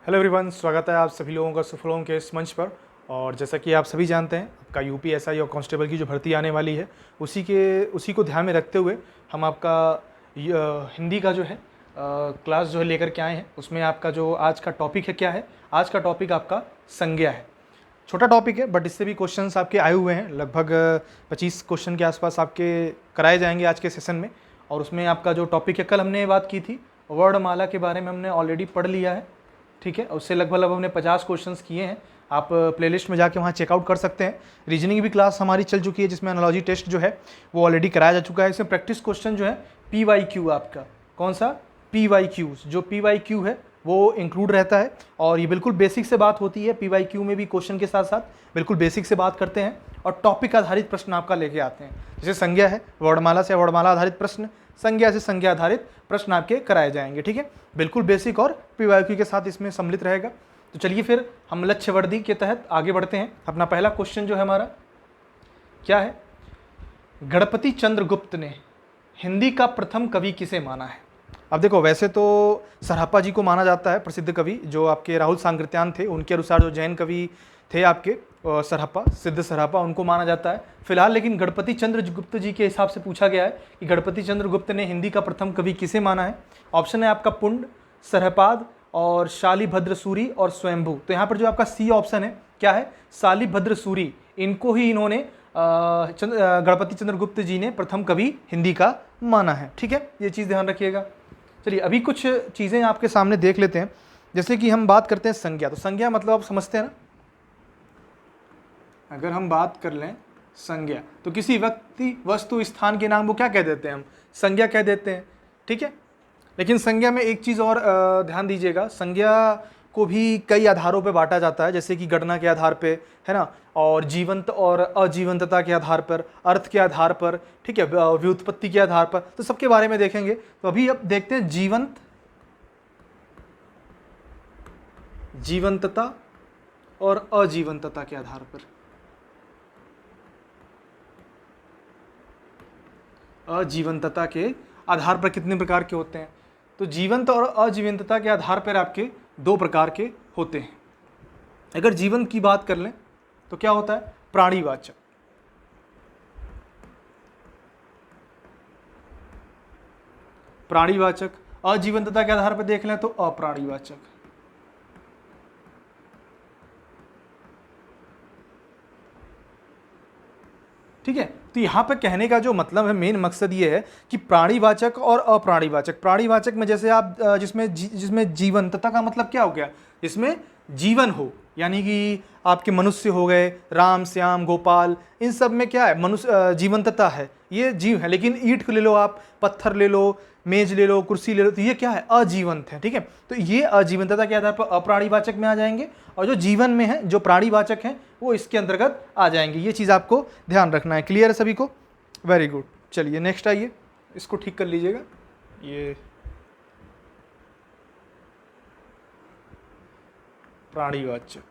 Hello everyone, स्वागत है आप सभी लोगों का सुफलों के इस मंच पर। और जैसा कि आप सभी जानते हैं, आपका यूपीएसआई और कांस्टेबल की जो भर्ती आने वाली है उसी को ध्यान में रखते हुए हम आपका हिंदी का जो है क्लास जो है लेकर के आए हैं। उसमें आपका जो आज का टॉपिक है क्या है? आज का टॉपिक आपका संज्ञा है। छोटा टॉपिक है बट इससे भी क्वेश्चंस आपके आए हुए हैं। लगभग 25 क्वेश्चन के आसपास आपके कराए जाएंगे आज के सेशन में। और उसमें आपका जो टॉपिक है, कल हमने बात की थी वर्णमाला के बारे में, हमने ऑलरेडी पढ़ लिया है। ठीक है, उससे लगभग हमने 50 क्वेश्चंस किए हैं। आप प्लेलिस्ट में जाके वहाँ चेकआउट कर सकते हैं। रीजनिंग भी क्लास हमारी चल चुकी है जिसमें एनालॉजी टेस्ट जो है वो ऑलरेडी कराया जा चुका है। इसमें प्रैक्टिस क्वेश्चन जो है PYQ, आपका कौन सा PYQ, जो PYQ है वो इंक्लूड रहता है। और ये बिल्कुल बेसिक से बात होती है। PYQ में भी क्वेश्चन के साथ साथ बिल्कुल बेसिक से बात करते हैं और टॉपिक आधारित प्रश्न आपका लेके आते हैं। जैसे संज्ञा है, वर्णमाला से वर्णमाला आधारित प्रश्न, संज्ञा से संज्ञा आधारित प्रश्न आपके कराए जाएंगे। ठीक है, बिल्कुल बेसिक और PYQ के साथ इसमें सम्मिलित रहेगा। तो चलिए फिर हम लक्ष्य वर्दी के तहत आगे बढ़ते हैं। अपना पहला क्वेश्चन जो है हमारा क्या है? गणपति चंद्र गुप्त ने हिंदी का प्रथम कवि किसे माना है? अब देखो, वैसे तो सरहप्पा जी को माना जाता है प्रसिद्ध कवि, जो आपके राहुल सांकृत्यान थे। उनके अनुसार जो जैन कवि थे आपके सरहप्पा, सिद्ध सरहप्पा, उनको माना जाता है फिलहाल। लेकिन गणपति चंद्र गुप्त जी के हिसाब से पूछा गया है कि गणपति चंद्र गुप्त ने हिंदी का प्रथम कवि किसे माना है। ऑप्शन है आपका पुंड, सरहपाद और शालिभद्र सूरी और स्वयंभू। तो यहाँ पर जो आपका सी ऑप्शन है क्या है? शालिभद्र सूरी। इनको ही इन्होंने गणपति चंद्र गुप्त जी ने प्रथम कवि हिंदी का माना है। ठीक है, ये चीज़ ध्यान रखिएगा। चलिए अभी कुछ चीज़ें आपके सामने देख लेते हैं। जैसे कि हम बात करते हैं संज्ञा, तो संज्ञा मतलब आप समझते हैं ना। अगर हम बात कर लें संज्ञा, तो किसी व्यक्ति, वस्तु, स्थान के नाम को क्या कह देते हैं? हम संज्ञा कह देते हैं। ठीक है, लेकिन संज्ञा में एक चीज़ और ध्यान दीजिएगा। संज्ञा को भी कई आधारों पे बांटा जाता है, जैसे कि गणना के आधार पे, है ना, और जीवंत और अजीवंतता के आधार पर, अर्थ के आधार पर, ठीक है, व्युत्पत्ति के आधार पर। तो सबके बारे में देखेंगे। तो अभी अब देखते हैं जीवंतता और अजीवंतता के आधार पर। अजीवंतता के आधार पर कितने प्रकार के होते हैं? तो जीवंत और अजीवंतता के आधार पर आपके दो प्रकार के होते हैं। अगर जीवंत की बात कर लें तो क्या होता है? प्राणीवाचक। प्राणीवाचक। अजीवंतता के आधार पर देख लें तो अप्राणीवाचक। ठीक है, तो यहाँ पे कहने का जो मतलब है, मेन मकसद ये है कि प्राणीवाचक और अप्राणीवाचक। प्राणीवाचक में जैसे आप जिसमें जीवंतता का मतलब क्या हो गया? जिसमें जीवन हो, यानी कि आपके मनुष्य हो गए, राम, श्याम, गोपाल, इन सब में क्या है? मनुष्य जीवंतता है, ये जीव है। लेकिन ईंट को ले लो आप, पत्थर ले लो, मेज ले लो, कुर्सी ले लो, तो ये क्या है? अजीवंत है। ठीक है, तो ये अजीवंतता के आधार पर अप्राणीवाचक में आ जाएंगे, और जो जीवन में है, जो प्राणीवाचक हैं, वो इसके अंतर्गत आ जाएंगे। ये चीज़ आपको ध्यान रखना है। क्लियर है सभी को? Very good. चलिए नेक्स्ट आइए, इसको ठीक कर लीजिएगा। ये प्राणीवाचक,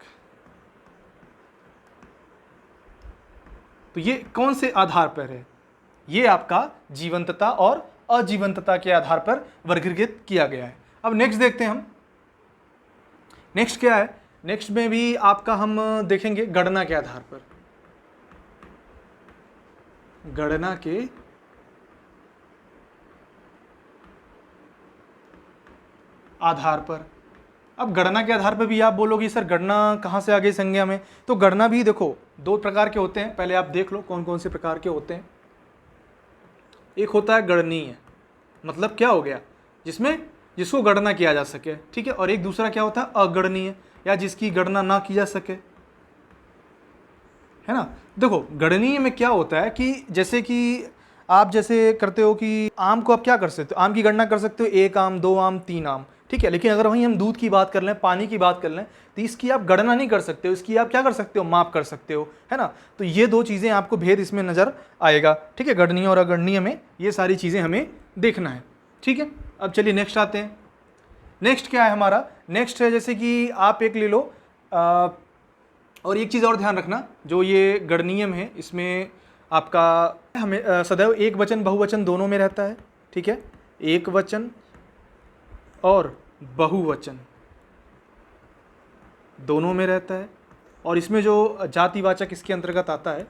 तो ये कौन से आधार पर है? ये आपका जीवंतता और अजीवंतता के आधार पर वर्गीकृत किया गया है। अब नेक्स्ट देखते हैं हम। नेक्स्ट क्या है? नेक्स्ट में भी आपका हम देखेंगे गणना के आधार पर। गणना के आधार पर। अब गणना के आधार पर भी आप बोलोगे सर गणना कहाँ से आ गई संज्ञा में? तो गणना भी देखो दो प्रकार के होते हैं, पहले आप देख लो कौन कौन से प्रकार के होते हैं। एक होता है गणनीय, मतलब क्या हो गया? जिसको गणना किया जा सके। ठीक है, और एक दूसरा क्या होता है? अगणनीय, या जिसकी गणना ना की जा सके, है ना। देखो गणनीय में क्या होता है कि जैसे कि आप जैसे करते हो कि आम को आप क्या कर सकते हो? आम की गणना कर सकते हो, 1 आम, 2 आम, 3 आम। ठीक है, लेकिन अगर वहीं हम दूध की बात कर लें, पानी की बात कर लें, तो इसकी आप गणना नहीं कर सकते हो, इसकी आप क्या कर सकते हो? माप कर सकते हो, है ना। तो ये दो चीज़ें आपको भेद इसमें नज़र आएगा। ठीक है, गणनीय और अगणनीय में ये सारी चीज़ें हमें देखना है। ठीक है, अब चलिए नेक्स्ट आते हैं। नेक्स्ट क्या है हमारा? नेक्स्ट है जैसे कि आप एक ले लो, और एक चीज़ और ध्यान रखना, जो ये गणनीय में है, इसमें आपका हमें सदैव एक वचन बहुवचन दोनों में रहता है। ठीक है, एक वचन और बहुवचन, दोनों में रहता है। और इसमें जो जातिवाचक इसके अंतर्गत आता है,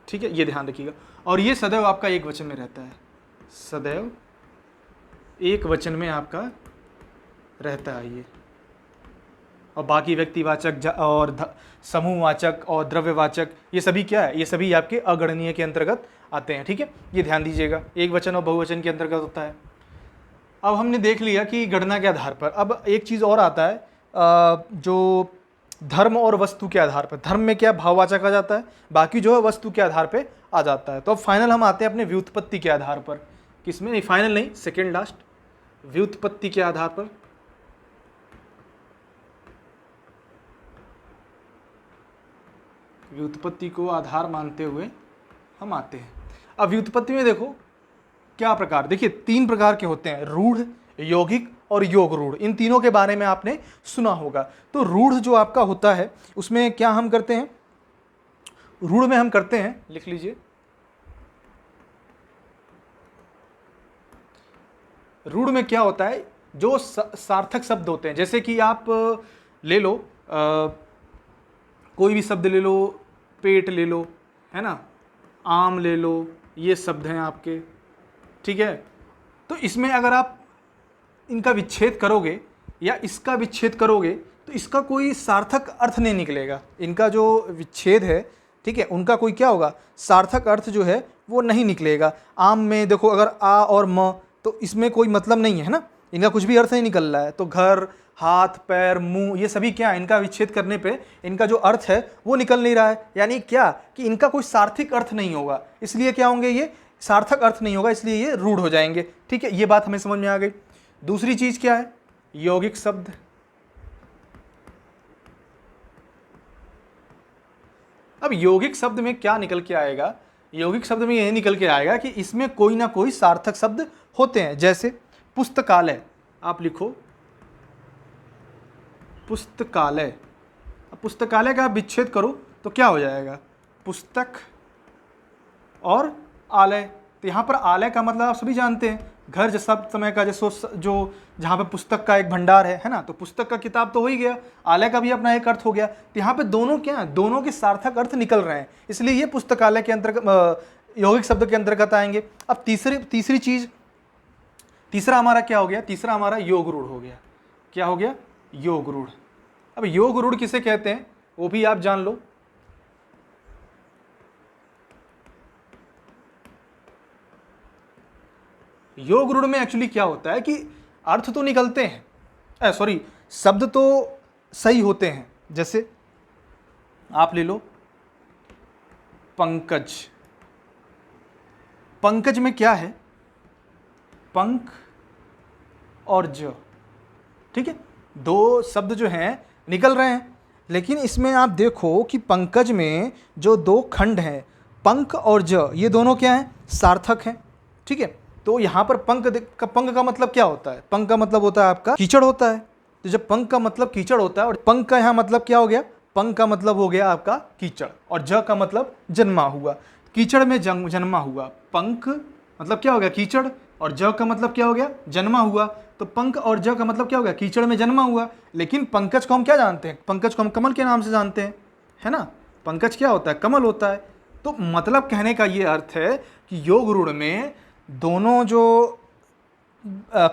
ठीक है, ये ध्यान रखिएगा। और ये सदैव आपका एक वचन में रहता है, सदैव एक वचन में आपका रहता है ये। और बाकी व्यक्तिवाचक और समूहवाचक और द्रव्यवाचक ये सभी क्या है, ये सभी आपके अगणनीय के अंतर्गत आते हैं, ठीक है, ये ध्यान दीजिएगा, एक वचन और बहुवचन के अंतर्गत होता है। अब हमने देख लिया कि गणना के आधार पर। अब एक चीज़ और आता है जो धर्म और वस्तु के आधार पर। धर्म में क्या भाववाचक आ जाता है, बाकी जो है वस्तु के आधार पे आ जाता है। तो अब फाइनल हम आते हैं अपने व्युत्पत्ति के आधार पर। किसमें, नहीं फाइनल नहीं, सेकेंड लास्ट, व्युत्पत्ति के आधार पर। व्युत्पत्ति को आधार मानते हुए हम आते हैं। अब व्युत्पत्ति में देखो क्या प्रकार, देखिए 3 प्रकार के होते हैं, रूढ़, यौगिक और योग रूढ़। इन तीनों के बारे में आपने सुना होगा। तो रूढ़ जो आपका होता है उसमें क्या हम करते हैं, रूढ़ में हम करते हैं, लिख लीजिए, रूढ़ में क्या होता है, जो सार्थक शब्द होते हैं, जैसे कि आप ले लो कोई भी शब्द ले लो, पेट ले लो, है ना, आम ले लो, ये शब्द हैं आपके, ठीक है। तो इसमें अगर आप इनका विच्छेद करोगे या इसका विच्छेद करोगे तो इसका कोई सार्थक अर्थ नहीं निकलेगा। इनका जो विच्छेद है, ठीक है, उनका कोई क्या होगा, सार्थक अर्थ जो है वो नहीं निकलेगा। आम में देखो अगर आ और म, तो इसमें कोई मतलब नहीं है ना, इनका कुछ भी अर्थ नहीं निकल रहा है। तो घर, हाथ, पैर, मुंह, ये सभी क्या है, इनका विच्छेद करने पे इनका जो अर्थ है वो निकल नहीं रहा है। यानी क्या कि इनका कोई सार्थक अर्थ नहीं होगा, इसलिए क्या होंगे, ये सार्थक अर्थ नहीं होगा, इसलिए ये रूढ़ हो जाएंगे, ठीक है। ये बात हमें समझ में आ गई। दूसरी चीज क्या है, यौगिक शब्द। अब यौगिक शब्द में क्या निकल के आएगा, यौगिक शब्द में यह निकल के आएगा कि इसमें कोई ना कोई सार्थक शब्द होते हैं। जैसे पुस्तकालय, आप लिखो पुस्तकालय। अब पुस्तकालय का आप विच्छेद करो तो क्या हो जाएगा, पुस्तक और आलय। तो यहाँ पर आलय का मतलब आप सभी जानते हैं, घर जैसा समय का, जैसे जो जहाँ पे पुस्तक का एक भंडार है ना, तो पुस्तक का किताब तो हो ही गया, आलय का भी अपना एक अर्थ हो गया। तो यहाँ पे दोनों क्या है, दोनों के सार्थक अर्थ निकल रहे हैं, इसलिए ये पुस्तकालय के अंतर्गत, यौगिक शब्द के अंतर्गत आएंगे। अब तीसरी चीज, तीसरा हमारा क्या हो गया, तीसरा हमारा योग रूढ़ हो गया। क्या हो गया, योग रूढ़। अब योग रूढ़ किसे कहते हैं वो भी आप जान लो। योग रूढ़ में एक्चुअली क्या होता है कि अर्थ तो निकलते हैं, सॉरी, शब्द तो सही होते हैं। जैसे आप ले लो पंकज। पंकज में क्या है, पंख और ज, ठीक है, दो शब्द जो हैं निकल रहे हैं। लेकिन इसमें आप देखो कि पंकज में जो 2 खंड हैं, पंख और ज, ये दोनों क्या हैं, सार्थक हैं, ठीक है। तो यहाँ पर पंख का मतलब क्या होता है, पंख का मतलब होता है आपका कीचड़ होता है। तो जब पंख का मतलब कीचड़ होता है, और पंख का यहाँ मतलब क्या हो गया, पंख का मतलब हो गया आपका कीचड़, और ज का मतलब जन्मा हुआ, कीचड़ में जन्मा हुआ। पंख मतलब क्या हो गया, कीचड़, और ज का मतलब क्या हो गया, जन्मा हुआ। तो पंख और ज का मतलब क्या हो गया, कीचड़ में जन्मा हुआ। लेकिन पंकज को हम क्या जानते हैं, पंकज को हम कमल के नाम से जानते हैं, है ना। पंकज क्या होता है, कमल होता है। तो मतलब कहने का ये अर्थ है कि योग रूढ़ में दोनों जो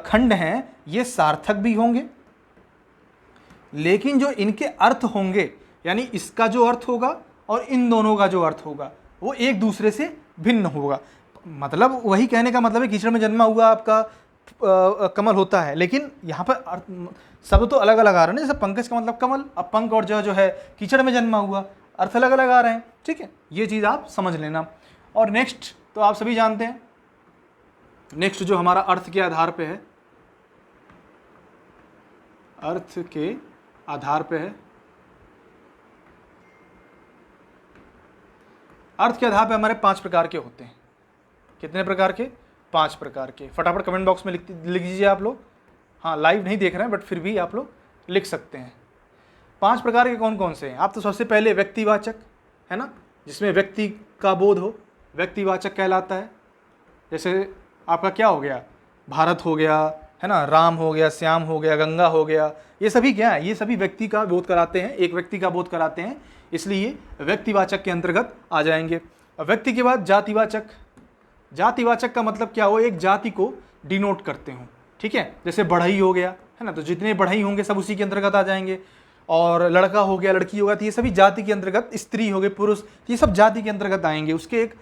खंड हैं ये सार्थक भी होंगे, लेकिन जो इनके अर्थ होंगे, यानी इसका जो अर्थ होगा और इन दोनों का जो अर्थ होगा वो एक दूसरे से भिन्न होगा। मतलब वही कहने का मतलब है, कीचड़ में जन्मा हुआ आपका कमल होता है, लेकिन यहाँ पर शब्द तो अलग अलग आ रहे हैं। जैसे पंकज का मतलब कमल, अब पंख और जो है कीचड़ में जन्मा हुआ, अर्थ अलग अलग आ रहे हैं, ठीक है। ये चीज़ आप समझ लेना। और नेक्स्ट तो आप सभी जानते हैं, नेक्स्ट जो हमारा अर्थ के आधार पे है, अर्थ के आधार पे है, अर्थ के आधार पे हमारे 5 प्रकार के होते हैं। कितने प्रकार के, 5 प्रकार के। फटाफट कमेंट बॉक्स में लिख दीजिए आप लोग। हाँ, लाइव नहीं देख रहे हैं बट फिर भी आप लोग लिख सकते हैं। 5 प्रकार के कौन कौन से हैं। आप तो सबसे पहले व्यक्तिवाचक, है ना, जिसमें व्यक्ति का बोध हो, व्यक्तिवाचक कहलाता है। जैसे आपका क्या हो गया, भारत हो गया, है ना, राम हो गया, श्याम हो गया, गंगा हो गया, ये सभी क्या है, ये सभी व्यक्ति का बोध कराते हैं, एक व्यक्ति का बोध कराते हैं, इसलिए व्यक्तिवाचक के अंतर्गत आ जाएंगे। व्यक्ति के बाद जातिवाचक। जातिवाचक का मतलब क्या हो, एक जाति को डिनोट करते हो, ठीक है, जैसे बढ़ई हो गया, है ना, तो जितने बढ़ई होंगे सब उसी के अंतर्गत आ जाएंगे। और लड़का हो गया, लड़की होगा, तो ये सभी जाति के अंतर्गत, स्त्री हो गए, पुरुष, ये सब जाति के अंतर्गत आएंगे, उसके एक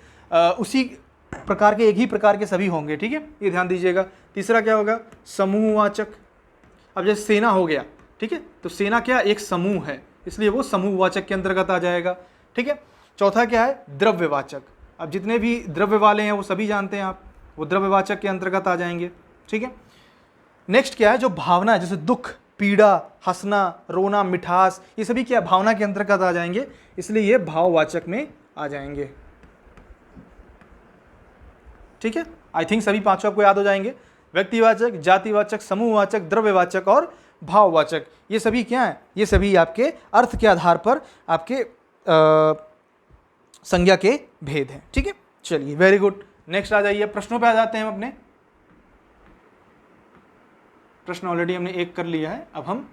उसी प्रकार के, एक ही प्रकार के सभी होंगे, ठीक है, ये ध्यान दीजिएगा। तीसरा क्या होगा, समूहवाचक। अब जैसे सेना हो गया, ठीक है, तो सेना क्या, एक समूह है, इसलिए वो समूहवाचक के अंतर्गत आ जाएगा, ठीक है। चौथा क्या है, द्रव्यवाचक। अब जितने भी द्रव्य वाले हैं वो सभी जानते हैं आप, वो द्रव्यवाचक के अंतर्गत आ जाएंगे, ठीक है। नेक्स्ट क्या है, जो भावना है, जैसे दुख, पीड़ा, हंसना, रोना, मिठास, ये सभी क्या भावना के अंतर्गत आ जाएंगे, इसलिए ये भाववाचक में आ जाएंगे, ठीक है। आई थिंक सभी पांचों आपको याद हो जाएंगे, व्यक्तिवाचक, जातिवाचक, समूहवाचक, द्रव्यवाचक और भाववाचक। ये सभी क्या है, ये सभी आपके अर्थ के आधार पर आपके संज्ञा के भेद हैं, ठीक है। चलिए, वेरी गुड। नेक्स्ट आ जाइए, प्रश्नों पे आ जाते हैं हम अपने। प्रश्न ऑलरेडी हमने एक कर लिया है, अब हम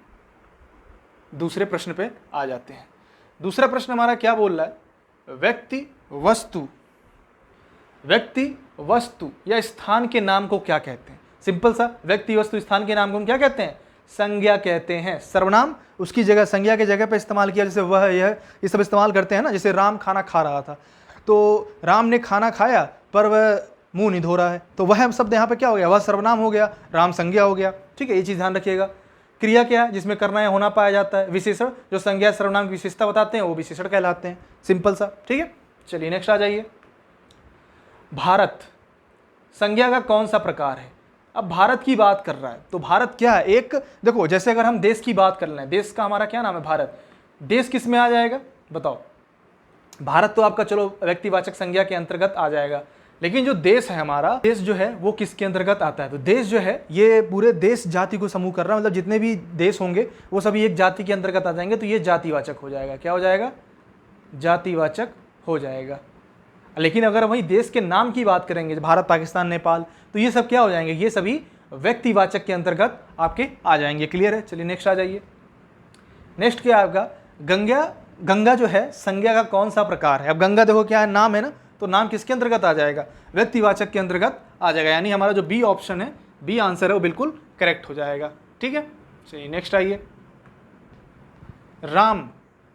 दूसरे प्रश्न पे आ जाते हैं। दूसरा प्रश्न हमारा क्या बोल रहा है, व्यक्ति वस्तु, व्यक्ति वस्तु या स्थान के नाम को क्या कहते हैं। सिंपल सा, व्यक्ति वस्तु स्थान के नाम को हम क्या कहते हैं, संज्ञा कहते हैं। सर्वनाम उसकी जगह, संज्ञा की जगह पे इस्तेमाल किया, जैसे वह, यह, ये सब इस्तेमाल करते हैं ना। जैसे राम खाना खा रहा था, तो राम ने खाना खाया पर वह मुंह नहीं धो रहा है, तो वह शब्द यहाँ पे क्या हो गया, वह सर्वनाम हो गया, राम संज्ञा हो गया, ठीक है, ये चीज़ ध्यान रखिएगा। क्रिया क्या है, जिसमें करना या होना पाया जाता है। विशेषण, जो संज्ञा सर्वनाम की विशेषता बताते हैं वो विशेषण कहलाते हैं। सिंपल सा, ठीक है। चलिए नेक्स्ट आ जाइए। भारत संज्ञा का कौन सा प्रकार है। अब भारत की बात कर रहा है, तो भारत क्या है, एक देखो, जैसे अगर हम देश की बात कर लें, देश का हमारा क्या नाम है, भारत, देश किस में आ जाएगा बताओ। भारत तो आपका चलो व्यक्तिवाचक संज्ञा के अंतर्गत आ जाएगा, लेकिन जो देश है हमारा, देश जो है वो किसके अंतर्गत आता है, तो देश जो है ये पूरे देश जाति को समूह कर रहा है, मतलब जितने भी देश होंगे वो सभी एक जाति के अंतर्गत आ जाएंगे, तो ये जातिवाचक हो जाएगा। क्या हो जाएगा, जातिवाचक हो जाएगा। लेकिन अगर वही देश के नाम की बात करेंगे, भारत, पाकिस्तान, नेपाल, तो ये सब क्या हो जाएंगे, ये सभी व्यक्तिवाचक के अंतर्गत आपके आ जाएंगे। क्लियर है। चलिए नेक्स्ट आ जाइए। नेक्स्ट क्या है आपका, गंगा। गंगा जो है संज्ञा का कौन सा प्रकार है। अब गंगा देखो क्या है, नाम है ना, तो नाम किसके अंतर्गत आ जाएगा, व्यक्तिवाचक के अंतर्गत आ जाएगा। यानी हमारा जो बी ऑप्शन है, बी आंसर है, वो बिल्कुल करेक्ट हो जाएगा। ठीक है। चलिए नेक्स्ट आइए। राम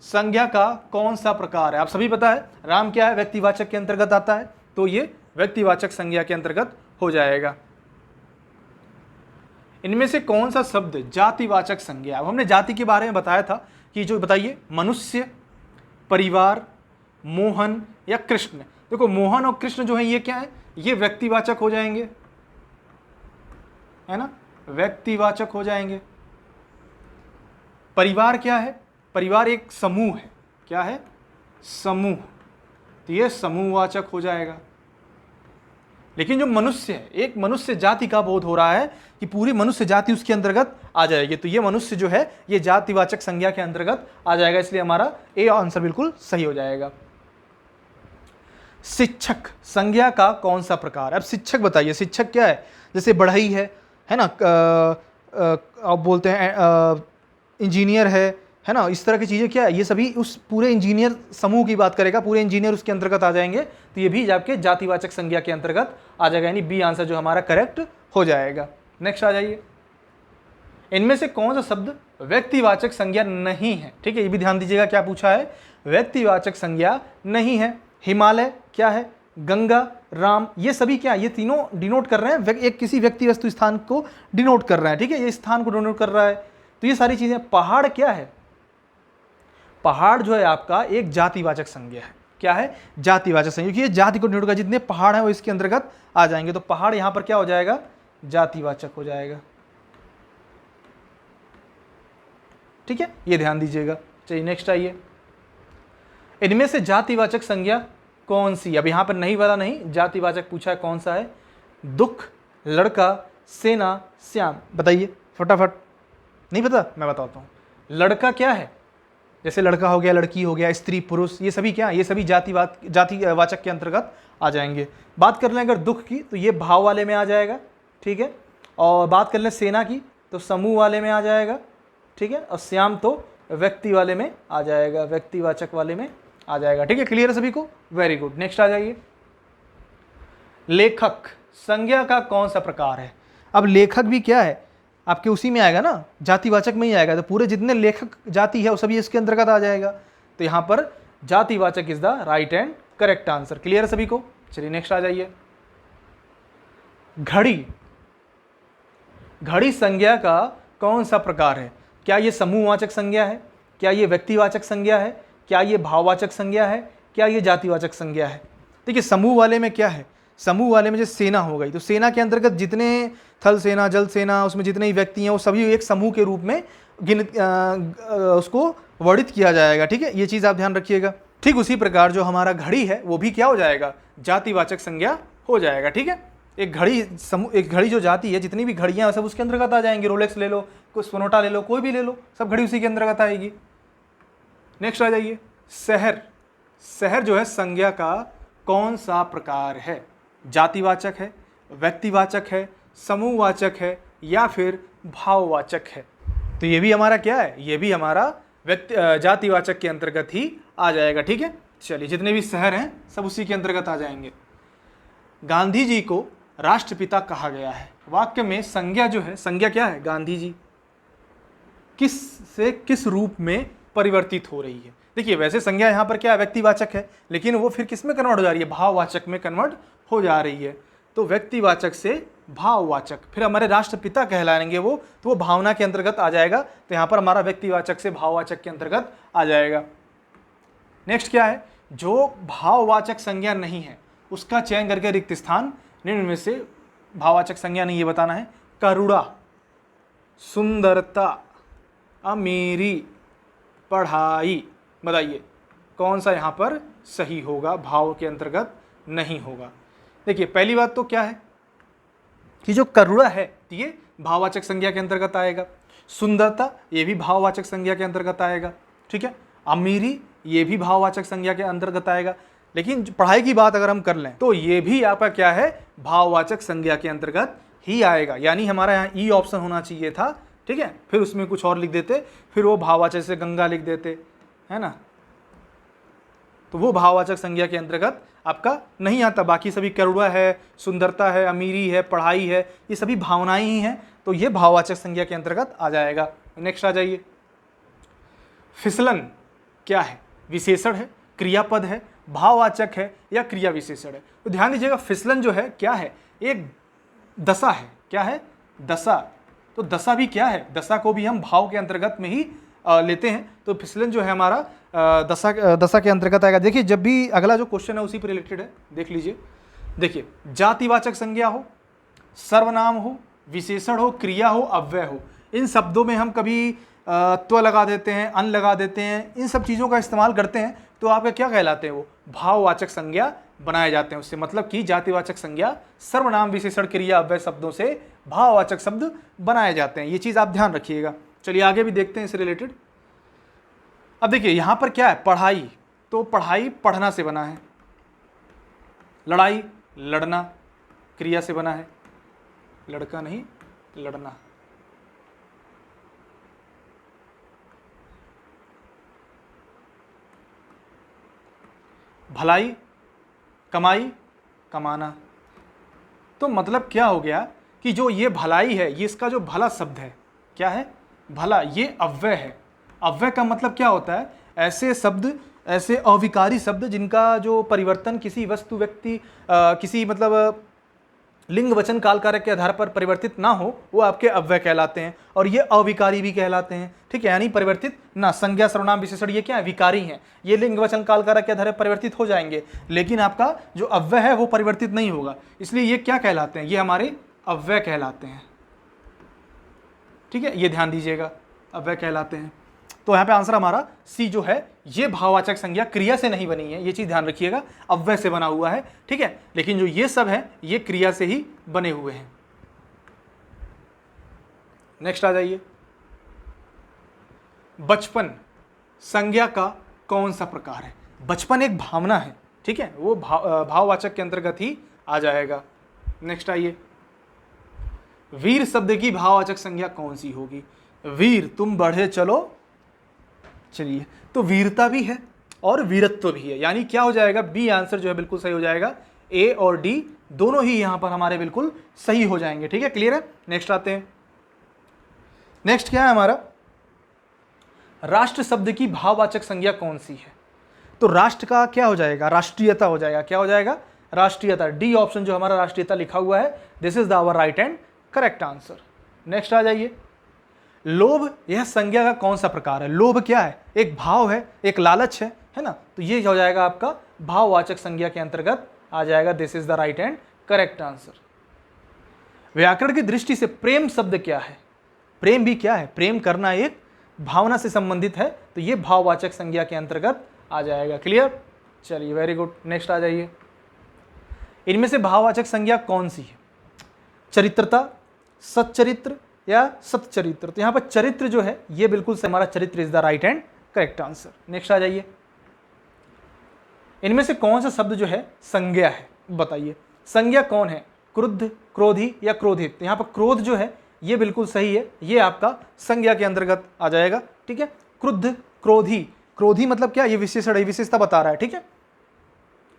संज्ञा का कौन सा प्रकार है। आप सभी पता है राम क्या है, व्यक्तिवाचक के अंतर्गत आता है, तो ये व्यक्तिवाचक संज्ञा के अंतर्गत हो जाएगा। इनमें से कौन सा शब्द जातिवाचक संज्ञा। अब हमने जाति के बारे में बताया था कि जो बताइए, मनुष्य, परिवार, मोहन या कृष्ण। देखो मोहन और कृष्ण जो है ये क्या है, ये व्यक्तिवाचक हो जाएंगे, है ना, व्यक्तिवाचक हो जाएंगे। परिवार क्या है, परिवार एक समूह है, क्या है, समूह, तो ये समूहवाचक हो जाएगा। लेकिन जो मनुष्य है, एक मनुष्य जाति का बोध हो रहा है कि पूरी मनुष्य जाति उसके अंतर्गत आ जाएगी, तो ये मनुष्य जो है ये जातिवाचक संज्ञा के अंतर्गत आ जाएगा, इसलिए हमारा ए आंसर बिल्कुल सही हो जाएगा। शिक्षक संज्ञा का कौन सा प्रकार। अब शिक्षक बताइए, शिक्षक क्या है, जैसे बढ़ई है ना, आप बोलते हैं इंजीनियर है ना, इस तरह की चीज़ें क्या है, ये सभी उस पूरे इंजीनियर समूह की बात करेगा, पूरे इंजीनियर उसके अंतर्गत आ जाएंगे, तो ये भी आपके जातिवाचक संज्ञा के अंतर्गत आ जाएगा, यानी बी आंसर जो हमारा करेक्ट हो जाएगा। नेक्स्ट आ जाइए। इनमें से कौन सा शब्द व्यक्तिवाचक संज्ञा नहीं है। ठीक है, ये भी ध्यान दीजिएगा, क्या पूछा है, व्यक्तिवाचक संज्ञा नहीं है। हिमालय क्या है, गंगा, राम, ये सभी क्या, ये तीनों डिनोट कर रहे हैं एक किसी व्यक्ति वस्तु स्थान को डिनोट कर रहा है। ठीक है, ये स्थान को डिनोट कर रहा है, तो ये सारी चीजें। पहाड़ क्या है, पहाड़ जो है आपका एक जातिवाचक संज्ञा है, क्या है, जातिवाचक संज्ञा, क्योंकि ये जाति को डिनोट कर, जितने पहाड़ हैं वो इसके अंतर्गत आ जाएंगे, तो पहाड़ यहां पर क्या हो जाएगा, जातिवाचक हो जाएगा। ठीक है, ये ध्यान दीजिएगा। चलिए नेक्स्ट आइए। इनमें से जातिवाचक संज्ञा कौन सी। अब यहां पर नहीं वाला नहीं, जातिवाचक पूछा है कौन सा है, दुख, लड़का, सेना, श्याम। बताइए फटाफट, नहीं पता, मैं बताता हूं। लड़का क्या है, जैसे लड़का हो गया, लड़की हो गया, स्त्री, पुरुष, ये सभी क्या, ये सभी जातिवाचक के अंतर्गत आ जाएंगे। बात कर लें अगर दुख की, तो ये भाव वाले में आ जाएगा। ठीक है, और बात कर लें सेना की तो समूह वाले में आ जाएगा, ठीक है, और श्याम तो व्यक्ति वाले में आ जाएगा, व्यक्तिवाचक वाले में आ जाएगा, ठीक है। क्लियर है सभी को? Very good. नेक्स्ट आ जाइए। लेखक संज्ञा का कौन सा प्रकार है? अब लेखक भी क्या है, आपके उसी में आएगा ना, जातिवाचक में ही आएगा, तो पूरे जितने लेखक जाति है वो सभी इसके अंतर्गत आ जाएगा। तो यहां पर जातिवाचक is the right and correct answer. Clear है सभी को? चलिए नेक्स्ट आ जाइए। घड़ी, घड़ी संज्ञा का कौन सा प्रकार है? क्या ये समूहवाचक संज्ञा है? क्या ये व्यक्तिवाचक संज्ञा है? क्या ये भाववाचक संज्ञा है? क्या ये जातिवाचक संज्ञा है? देखिए समूह वाले में क्या है, समूह वाले में जैसे सेना हो गई, तो सेना के अंतर्गत जितने थल सेना, जल सेना, उसमें जितने ही व्यक्ति हैं वो सभी एक समूह के रूप में उसको वर्णित किया जाएगा, ठीक है, ये चीज़ आप ध्यान रखिएगा। ठीक उसी प्रकार जो हमारा घड़ी है वो भी क्या हो जाएगा, जातिवाचक संज्ञा हो जाएगा, ठीक है। एक घड़ी जो जाति है, जितनी भी घड़ियाँ सब उसके अंतर्गत आ जाएंगी। रोलेक्स ले लो, कोई सोनाटा ले लो, कोई भी ले लो, सब घड़ी उसी के अंतर्गत आएगी। नेक्स्ट आ जाइए। शहर, शहर जो है संज्ञा का कौन सा प्रकार है? जातिवाचक है, व्यक्तिवाचक है, समूहवाचक है या फिर भाववाचक है? तो ये भी हमारा क्या है, ये भी हमारा जातिवाचक के अंतर्गत ही आ जाएगा, ठीक है। चलिए जितने भी शहर हैं सब उसी के अंतर्गत आ जाएंगे। गांधी जी को राष्ट्रपिता कहा गया है। वाक्य में संज्ञा जो है, संज्ञा क्या है, गांधी जी, किस से किस रूप में परिवर्तित हो रही है? देखिए वैसे संज्ञा यहाँ पर क्या है, व्यक्तिवाचक है, लेकिन वो फिर किस में कन्वर्ट हो जा रही है, भाववाचक में कन्वर्ट हो जा रही है। तो व्यक्तिवाचक से भाववाचक, फिर हमारे राष्ट्रपिता कहलाएंगे वो, तो वो भावना के अंतर्गत आ जाएगा। तो यहाँ पर हमारा व्यक्तिवाचक से भाववाचक के अंतर्गत आ जाएगा। नेक्स्ट क्या है, जो भाववाचक संज्ञा नहीं है उसका चयन करके रिक्त स्थान निम्न में से भाववाचक संज्ञा नहीं, ये बताना है। करुणा, सुंदरता, अमीरी, पढ़ाई, बताइए कौन सा यहाँ पर सही होगा, भाव के अंतर्गत नहीं होगा। देखिए पहली बात तो क्या है कि जो करुणा है ये भाववाचक संज्ञा के अंतर्गत आएगा। सुंदरता ये भी भाववाचक संज्ञा के अंतर्गत आएगा, ठीक है। अमीरी ये भी भाववाचक संज्ञा के अंतर्गत आएगा। लेकिन पढ़ाई की बात अगर हम कर लें तो ये भी आपका क्या है, भाववाचक संज्ञा के अंतर्गत ही आएगा। यानी हमारा यहाँ ई ऑप्शन होना चाहिए था, ठीक है, फिर उसमें कुछ और लिख देते, फिर वो भाववाचक से गंगा लिख देते, है ना, तो वो भाववाचक संज्ञा के अंतर्गत आपका नहीं आता। बाकी सभी करुणा है, सुंदरता है, अमीरी है, पढ़ाई है, ये सभी भावनाएं ही हैं, तो ये भाववाचक संज्ञा के अंतर्गत आ जाएगा। नेक्स्ट आ जाइए। फिसलन क्या है, विशेषण है, क्रियापद है, भाववाचक है या क्रिया विशेषण है? तो ध्यान दीजिएगा, फिसलन जो है क्या है, एक दशा है। क्या है, दशा। तो दशा भी क्या है, दशा को भी हम भाव के अंतर्गत में ही लेते हैं। तो फिसलन जो है हमारा दशा के अंतर्गत आएगा। देखिए जब भी अगला जो क्वेश्चन है उसी पर रिलेटेड है, देख लीजिए। देखिए जातिवाचक संज्ञा हो, सर्वनाम हो, विशेषण हो, क्रिया हो, अव्यय हो, इन शब्दों में हम कभी त्व लगा देते हैं, अन लगा देते हैं, इन सब चीज़ों का इस्तेमाल करते हैं, तो आपके क्या कहलाते हैं, वो भाववाचक संज्ञा बनाए जाते हैं। उससे मतलब कि जातिवाचक संज्ञा सर्वनाम, विशेषण, क्रिया, अव्यय शब्दों से भाववाचक शब्द बनाए जाते हैं। ये चीज़ आप ध्यान रखिएगा। चलिए आगे भी देखते हैं इससे रिलेटेड। अब देखिए यहाँ पर क्या है, पढ़ाई, तो पढ़ाई पढ़ना से बना है। लड़ाई लड़ना क्रिया से बना है, लड़का नहीं लड़ना। भलाई, कमाई, कमाना। तो मतलब क्या हो गया कि जो ये भलाई है, ये इसका जो भला शब्द है, क्या है, भला, ये अव्यय है। अव्यय का मतलब क्या होता है, ऐसे शब्द, ऐसे अविकारी शब्द जिनका जो परिवर्तन किसी वस्तु, व्यक्ति, किसी मतलब लिंग, वचन, काल, कारक के आधार पर परिवर्तित ना हो, वो आपके अव्यय कहलाते हैं। और ये अविकारी भी कहलाते हैं, ठीक है, यानी परिवर्तित ना। संज्ञा, सर्वनाम, विशेषण ये क्या है, विकारी हैं। ये लिंग, वचन, काल, कारक के आधार पर परिवर्तित हो जाएंगे, लेकिन आपका जो अव्यय है वो परिवर्तित नहीं होगा। इसलिए ये क्या कहलाते हैं, ये हमारे अव्यय कहलाते हैं, ठीक है, ये ध्यान दीजिएगा, अव्यय कहलाते हैं। तो यहाँ पे आंसर हमारा सी जो है, ये भाववाचक संज्ञा क्रिया से नहीं बनी है, ये चीज ध्यान रखिएगा, अव्यय से बना हुआ है, ठीक है। लेकिन जो ये सब है ये क्रिया से ही बने हुए हैं। नेक्स्ट आ जाइए। बचपन संज्ञा का कौन सा प्रकार है? बचपन एक भावना है, ठीक है, वो भाववाचक के अंतर्गत ही आ जाएगा। नेक्स्ट आइए। वीर शब्द की भाववाचक संज्ञा कौन सी होगी? वीर, तुम बढ़े चलो। चलिए, तो वीरता भी है और वीरत्व भी है, यानी क्या हो जाएगा? बी आंसर जो है बिल्कुल सही हो जाएगा। ए और डी दोनों ही यहां पर हमारे बिल्कुल सही हो जाएंगे। ठीक है, क्लियर है? नेक्स्ट आते हैं। नेक्स्ट क्या है हमारा? राष्ट्र शब्द की भाववाचक संज्ञा कौन सी है? तो राष्ट्र का क्या हो जाएगा? राष्ट्रीयता हो जाएगा। क्या हो जाएगा? राष्ट्रीयता। डी ऑप्शन जो हमारा राष्ट्रीयता लिखा हुआ है, this is the our right and correct answer. Next आ जाइए। लोभ, यह संज्ञा का कौन सा प्रकार है? लोभ क्या है? एक भाव है, एक लालच है ना? तो ये हो जाएगा आपका भाववाचक संज्ञा के अंतर्गत आ जाएगा। This is the right and correct answer. व्याकरण की दृष्टि से प्रेम शब्द क्या है? प्रेम भी क्या है? प्रेम करना एक भावना से संबंधित है, तो ये भाववाचक संज्ञा के अंतर्गत आ जाएगा। क्लियर? चलिए, वेरी गुड। नेक्स्ट आ जाइए। इनमें से भाववाचक संज्ञा कौन सी है? चरित्रता, सच्चरित्र या सतचरित्र? तो यहां पर चरित्र जो है ये बिल्कुल से हमारा चरित्र is the right and correct answer. Next आ जाइए। इनमें से कौन सा शब्द जो है संज्ञा है? बताइए, संज्ञा कौन है? क्रुद्ध, क्रोधी या क्रोधित? तो यहां पर क्रोध जो है ये बिल्कुल सही है, ये आपका संज्ञा के अंतर्गत आ जाएगा। ठीक है, क्रुद्ध, क्रोधी। क्रोधी मतलब क्या? ये विशेषण, विशेषता बता रहा है। ठीक है,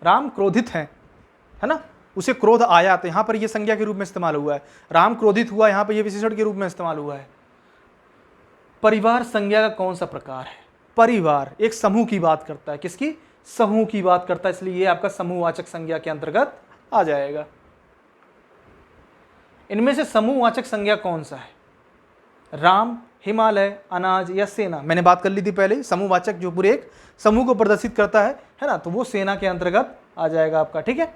राम क्रोधित है ना? उसे क्रोध आया, तो यहां पर ये संज्ञा के रूप में इस्तेमाल हुआ है। राम क्रोधित हुआ, यहां पर ये विशेषण के रूप में इस्तेमाल हुआ है। परिवार संज्ञा का कौन सा प्रकार है? परिवार एक समूह की बात करता है। किसकी? समूह की बात करता है, इसलिए ये आपका समूहवाचक संज्ञा के अंतर्गत आ जाएगा। इनमें से समूहवाचक संज्ञा कौन सा है? राम, हिमालय, अनाज या सेना? मैंने बात कर ली थी पहले, समूहवाचक जो पूरे एक समूह को प्रदर्शित करता है ना? तो वो सेना के अंतर्गत आ जाएगा आपका। ठीक है,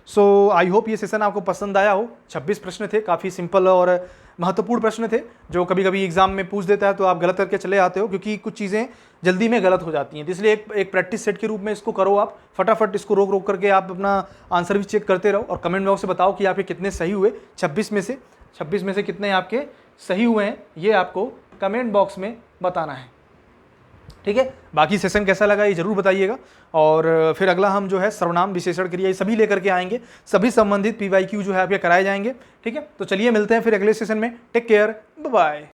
सो आई होप ये सेशन आपको पसंद आया हो। 26 प्रश्न थे, काफ़ी सिंपल और महत्वपूर्ण प्रश्न थे, जो कभी कभी एग्जाम में पूछ देता है तो आप गलत करके चले आते हो, क्योंकि कुछ चीज़ें जल्दी में गलत हो जाती हैं। तो इसलिए एक प्रैक्टिस सेट के रूप में इसको करो, आप फटाफट इसको रोक रोक करके आप अपना आंसर भी चेक करते रहो, और कमेंट बॉक्स में बताओ कि आपके कितने सही हुए। 26 में से कितने आपके सही हुए हैं, ये आपको कमेंट बॉक्स में बताना है। ठीक है, बाकी सेशन कैसा लगा ये जरूर बताइएगा। और फिर अगला हम जो है सर्वनाम, विशेषण, क्रिया, ये सभी लेकर के आएंगे। सभी संबंधित PYQ जो है आपके कराए जाएंगे। ठीक है, तो चलिए मिलते हैं फिर अगले सेशन में। Take care, bye bye.